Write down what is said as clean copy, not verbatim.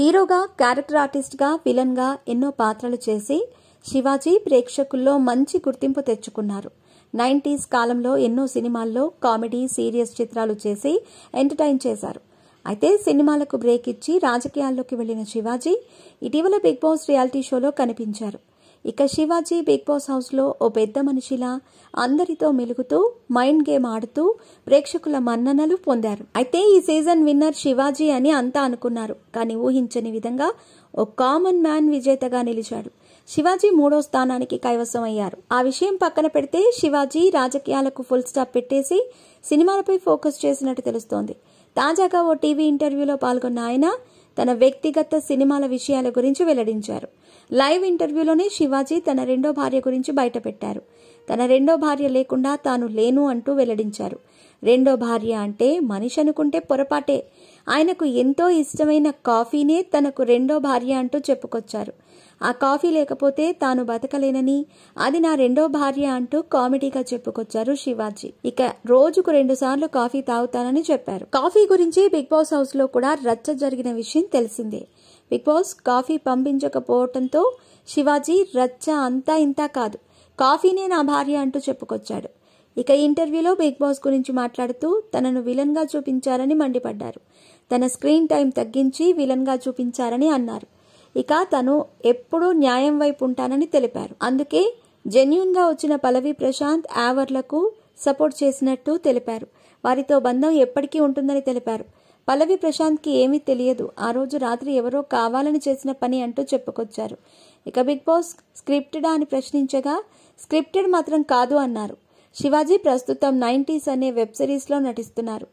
హీరోగా, క్యారెక్టర్ ఆర్టిస్ట్గా, విలన్గా ఎన్నో పాత్రలు చేసి శివాజీ ప్రేక్షకుల్లో మంచి గుర్తింపు తెచ్చుకున్నారు. 90s కాలంలో ఎన్నో సినిమాల్లో కామెడీ, సీరియస్ చిత్రాలు చేసి ఎంటర్టైన్ చేశారు. అయితే సినిమాలకు బ్రేక్ ఇచ్చి రాజకీయాల్లోకి వెళ్లిన శివాజీ ఇటీవల బిగ్ బాస్ రియాలిటీ షోలో కనిపించారు. ఇక శివాజీ బిగ్ బాస్ హౌస్లో ఓ పెద్ద మనిషిలా అందరితో మెలుగుతూ మైండ్ గేమ్ ఆడుతూ ప్రేక్షకుల మన్ననలు పొందారు. అయితే ఈ సీజన్ విన్నర్ శివాజీ అని అంతా అనుకున్నారు. కానీ ఊహించని విధంగా ఓ కామన్ మ్యాన్ విజేతగా నిలిచాడు. శివాజీ 3వ స్థానానికి కైవసం అయ్యారు. ఆ విషయం పక్కన పెడితే శివాజీ రాజకీయాలకు ఫుల్ స్టాప్ పెట్టేసి సినిమాలపై ఫోకస్ చేసినట్టు తెలుస్తోంది. తాజాగా ఓ టీవీ ఇంటర్వ్యూలో పాల్గొన్న ఆయన తన వ్యక్తిగత సినిమాల విషయాల గురించి వెల్లడించారు. లైవ్ ఇంటర్వ్యూలోనే శివాజీ తన రెండో భార్య గురించి బయటపెట్టారు. తన రెండో భార్య లేకుండా తాను లేను అంటూ వెల్లడించారు. రెండో భార్య అంటే మనిషి అనుకుంటే పొరపాటే. ఆయనకు ఎంతో ఇష్టమైన కాఫీనే తనకు రెండో భార్య అంటూ చెప్పుకొచ్చారు. ఆ కాఫీ లేకపోతే తాను బతకలేనని, అది నా రెండో భార్య అంటూ కామెడీగా చెప్పుకొచ్చారు శివాజీ. ఇక రోజుకు 2 సార్లు కాఫీ తాగుతానని చెప్పారు. కాఫీ గురించి బిగ్ బాస్ హౌస్ లో కూడా రచ్చ జరిగిన విషయం తెలిసిందే. బిగ్ బాస్ కాఫీ పంపించకపోవడంతో శివాజీ రచ్చ అంతా ఇంతా కాదు, కాఫీనే నా భార్య అంటూ చెప్పుకొచ్చాడు. ఇక ఇంటర్వ్యూలో బిగ్ బాస్ గురించి మాట్లాడుతూ తనను విలన్ గా చూపించారని మండిపడ్డారు. తన స్క్రీన్ టైం తగ్గించి విలన్ గా చూపించారని అన్నారు. ఇక తను ఎప్పుడూ న్యాయం వైపు ఉంటానని తెలిపారు. అందుకే జెన్యూన్ గా వచ్చిన పల్లవి ప్రశాంత్ యావర్లకు సపోర్ట్ చేసినట్టు తెలిపారు. వారితో బంధం ఎప్పటికీ ఉంటుందని తెలిపారు. పల్లవి ప్రశాంత్కి ఏమీ తెలియదు, ఆ రోజు రాత్రి ఎవరో కావాలని చేసిన పని అంటూ చెప్పుకొచ్చారు. ఇక బిగ్ బాస్ స్క్రిప్టెడా అని ప్రశ్నించగా స్క్రిప్టెడ్ మాత్రం కాదు అన్నారు. శివాజీ ప్రస్తుతం 90s అనే వెబ్ సిరీస్ లో నటిస్తున్నారు.